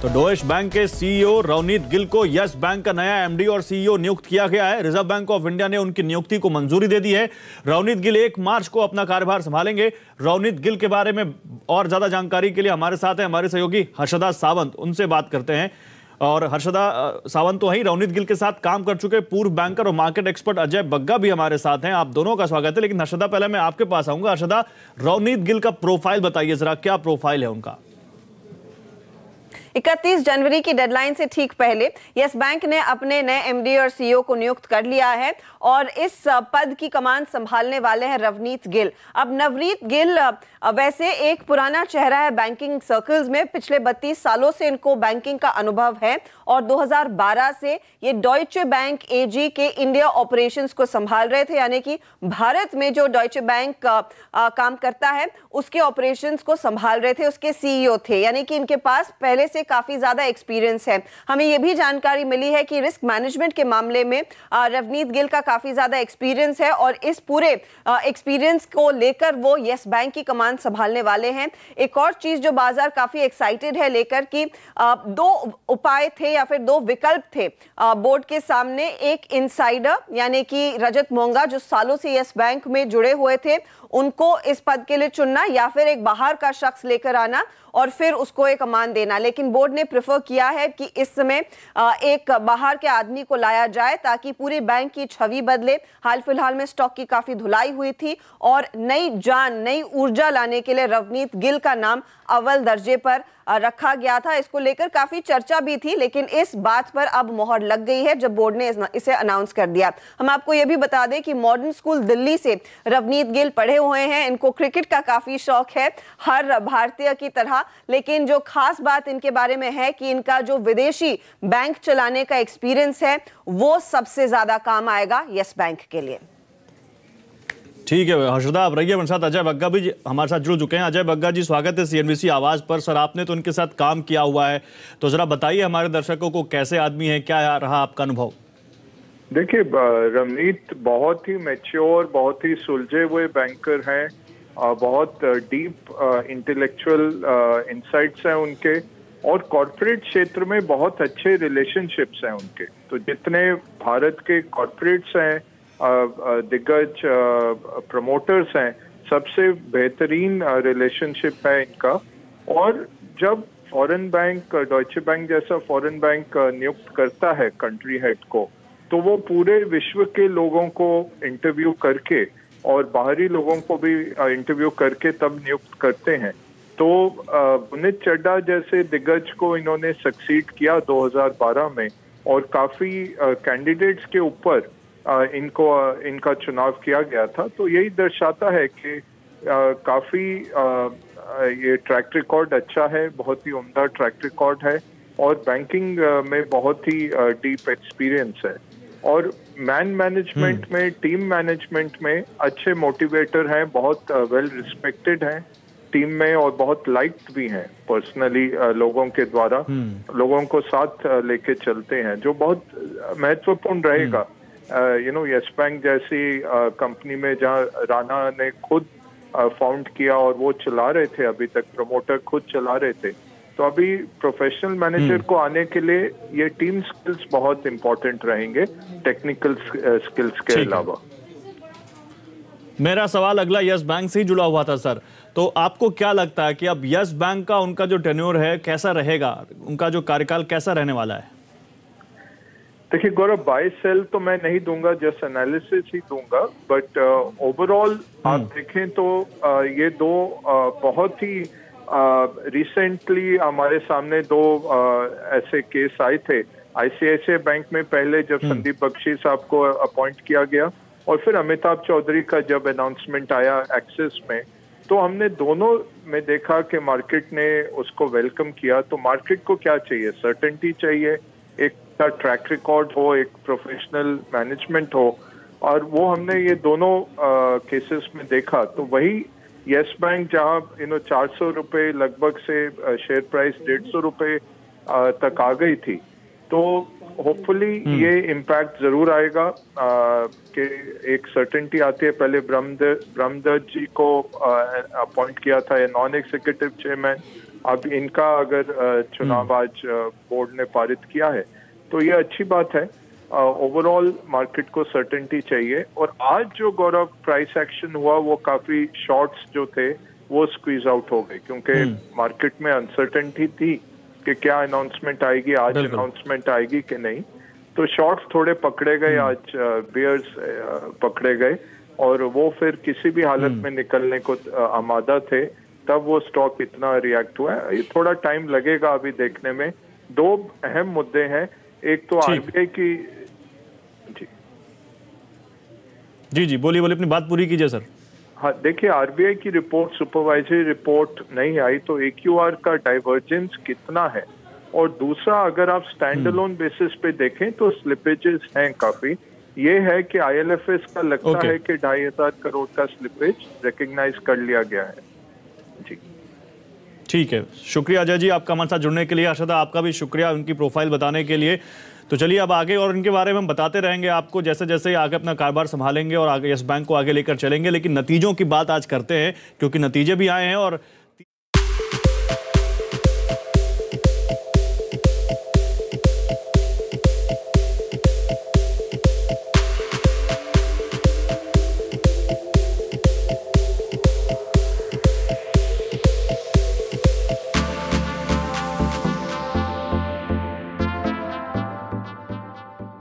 तो Deutsch bank के CEO Ravneet Gill को यस बैंक का नया एमडी और सीईओ नियुक्त किया गया है। रिजर्व बैंक ऑफ इंडिया ने उनकी नियुक्ति को मंजूरी दे दी है। रवनीत गिल 1 मार्च को अपना कार्यभार संभालेंगे। रवनीत गिल के बारे में और ज्यादा जानकारी के लिए हमारे साथ हैं हमारे सहयोगी हर्षदा सावंत, उनसे बात करते हैं। और हर्षदा सावंत तो वहीं रवनीत गिल के साथ काम कर चुके पूर्व बैंकर और मार्केट एक्सपर्ट अजय बग्गा भी हमारे साथ हैं। आप दोनों का स्वागत है। लेकिन हर्षदा, पहले मैं आपके पास आऊंगा। हर्षदा, रवनीत गिल का प्रोफाइल बताइए जरा, क्या प्रोफाइल है उनका? 31 जनवरी की डेडलाइन से ठीक पहले यस बैंक ने अपने नए एमडी और सीईओ को नियुक्त कर लिया है और इस पद की कमान संभालने वाले हैं रवनीत गिल। अब नवनीत गिल वैसे एक पुराना चेहरा है बैंकिंग सर्कल्स में। पिछले 32 सालों से इनको बैंकिंग का अनुभव है और 2012 से ये डॉइचे बैंक एजी के इंडिया ऑपरेशंस को संभाल रहे थे, यानी कि भारत में जो डॉइचे बैंक काम करता है उसके ऑपरेशंस को संभाल रहे थे, उसके सीईओ थे। यानी कि इनके पास पहले से काफी ज्यादा एक्सपीरियंस है। हमें यह भी जानकारी मिली है कि रिस्क मैनेजमेंट के मामले में रवनीत गिल का काफी ज्यादा एक्सपीरियंस है और इस पूरे एक्सपीरियंस को लेकर वो यस बैंक की कमान संभालने वाले हैं। एक और चीज जो बाजार काफी एक्साइटेड है लेकर कि 2 उपाय थे या फिर 2 विकल्प थे बोर्ड के सामने। एक इनसाइडर यानी कि रजत मोंगा जो सालों से यस बैंक में जुड़े हुए थे, उनको इस पद के लिए चुनना, या फिर एक बाहर का शख्स लेकर आना और फिर उसको एक कमान देना। लेकिन बोर्ड ने प्रेफर किया है कि इस समय एक बाहर के आदमी को लाया जाए ताकि पूरी बैंक की छवि बदले। हाल फिलहाल में स्टॉक की काफी धुलाई हुई थी और नई जान, नई ऊर्जा लाने के लिए रवनीत गिल का नाम अव्वल दर्जे पर रखा गया था। इसको लेकर काफी चर्चा भी थी, लेकिन इस बात पर अब मोहर लग गई है जब बोर्ड ने इसे अनाउंस कर दिया। हम आपको यह भी बता दें कि मॉडर्न स्कूल दिल्ली से रवनीत गिल पढ़े हुए हैं। इनको क्रिकेट का काफी शौक है, हर भारतीय की तरह। लेकिन जो खास बात इनके बारे में है कि इनका जो विदेशी बैंक चलाने का एक्सपीरियंस है वो सबसे ज्यादा काम आएगा यस बैंक के लिए। ठीक है हर्षदा, अब रहिए हमारे साथ। अजय बग्गा भी हमारे साथ जुड़ चुके हैं। अजय बग्गा जी, स्वागत है सीएनबीसी आवाज पर। सर, आपने तो उनके साथ काम किया हुआ है, तो जरा बताइए हमारे दर्शकों को कैसे आदमी है, क्या रहा आपका अनुभव? देखिए, रवनीत बहुत ही मैच्योर, बहुत ही सुलझे हुए बैंकर हैं। बहुत डीप इंटेलेक्चुअल इंसाइट्स हैं उनके और कॉर्पोरेट क्षेत्र में बहुत अच्छे रिलेशनशिप्स हैं उनके। तो जितने भारत के कॉर्पोरेट्स हैं, दिग्गज प्रमोटर्स हैं, सबसे बेहतरीन रिलेशनशिप है इनका। और जब फॉरेन बैंक, डॉइचे बैंक जैसा फॉरेन बैंक नियुक्त करता है कंट्री हेड को, तो वो पूरे विश्व के लोगों को इंटरव्यू करके और बाहरी लोगों को भी इंटरव्यू करके तब नियुक्त करते हैं। तो पुनीत चड्ढा जैसे दिग्गज को इन्होंने सक्सीड किया 2012 में और काफी कैंडिडेट्स के ऊपर इनका चुनाव किया गया था। तो यही दर्शाता है कि काफी ये ट्रैक रिकॉर्ड अच्छा है, बहुत ही उम्दा ट्रैक रिकॉर्ड है और बैंकिंग में बहुत ही डीप एक्सपीरियंस है। और मैन मैनेजमेंट में, टीम मैनेजमेंट में अच्छे मोटिवेटर हैं, बहुत वेल रिस्पेक्टेड हैं टीम में और बहुत लाइक्ड भी हैं पर्सनली लोगों के द्वारा। लोगों को साथ लेके चलते हैं, जो बहुत महत्वपूर्ण रहेगा। यस बैंक जैसी कंपनी में जहां राणा ने खुद फाउंड किया और वो चला रहे थे, अभी तक प्रमोटर खुद चला रहे थे। तो अभी प्रोफेशनल मैनेजर को आने के लिए ये टीम स्किल्स बहुत इंपॉर्टेंट रहेंगे, टेक्निकल स्किल्स के अलावा। मेरा सवाल अगला यस बैंक से ही जुड़ा हुआ था सर। तो आपको क्या लगता है कि अब यस बैंक का उनका जो टेन्योर है कैसा रहेगा, उनका जो कार्यकाल कैसा रहने वाला है? देखिए गौरव, बाय सेल तो मैं नहीं दूंगा, जस्ट एनालिसिस ही दूंगा। बट ओवरऑल आप देखें तो ये 2 बहुत ही रिसेंटली हमारे सामने 2 ऐसे केस आए थे। आईसीआईसीआई बैंक में पहले जब संदीप बख्शी साहब को अपॉइंट किया गया और फिर अमिताभ चौधरी का जब अनाउंसमेंट आया एक्सिस में, तो हमने दोनों में देखा कि मार्केट ने उसको वेलकम किया। तो मार्केट को क्या चाहिए? सर्टेनिटी चाहिए, एक ट्रैक रिकॉर्ड हो, एक प्रोफेशनल मैनेजमेंट हो, और वो हमने ये दोनों केसेस में देखा। तो वही यस बैंक जहां 400 रुपए लगभग से शेयर प्राइस 150 रुपए तक आ गई थी, तो होपफुली ये इम्पैक्ट जरूर आएगा कि एक सर्टेनिटी आती है। पहले ब्रह्मदत्त जी को अपॉइंट किया था नॉन एग्जीक्यूटिव चेयरमैन, अब इनका अगर चुनाव आज बोर्ड ने पारित किया है तो ये अच्छी बात है। ओवरऑल मार्केट को सर्टेनिटी चाहिए। और आज जो गौरव प्राइस एक्शन हुआ वो काफी शॉर्ट्स जो थे वो स्क्वीज आउट हो गए, क्योंकि मार्केट में अनसर्टेनिटी थी कि क्या अनाउंसमेंट आएगी, आज अनाउंसमेंट आएगी कि नहीं। तो शॉर्ट्स थोड़े पकड़े गए, आज बियर्स पकड़े गए और वो फिर किसी भी हालत में निकलने को आमादा थे, तब वो स्टॉक इतना रिएक्ट हुआ है। ये थोड़ा टाइम लगेगा अभी देखने में। दो अहम मुद्दे हैं, एक तो आरबीआई की जी बोलिए अपनी बात पूरी कीजिए सर। हाँ देखिए, आरबीआई की रिपोर्ट, सुपरवाइजरी रिपोर्ट नहीं आई तो AQR का डाइवर्जेंस कितना है, और दूसरा अगर आप स्टैंड अलोन बेसिस पे देखें तो स्लिपेजेस हैं काफी। ये है कि IL&FS का लगता है कि 2,500 करोड़ का स्लिपेज रिकग्नाइज कर लिया गया है। जी ठीक है, शुक्रिया अजय जी आपका हमारे साथ जुड़ने के लिए। अर्शदा आपका भी शुक्रिया उनकी प्रोफाइल बताने के लिए। तो चलिए अब आगे और इनके बारे में हम बताते रहेंगे आपको जैसे जैसे आगे अपना कारोबार संभालेंगे और आगे यस बैंक को आगे लेकर चलेंगे। लेकिन नतीजों की बात आज करते हैं, क्योंकि नतीजे भी आए हैं और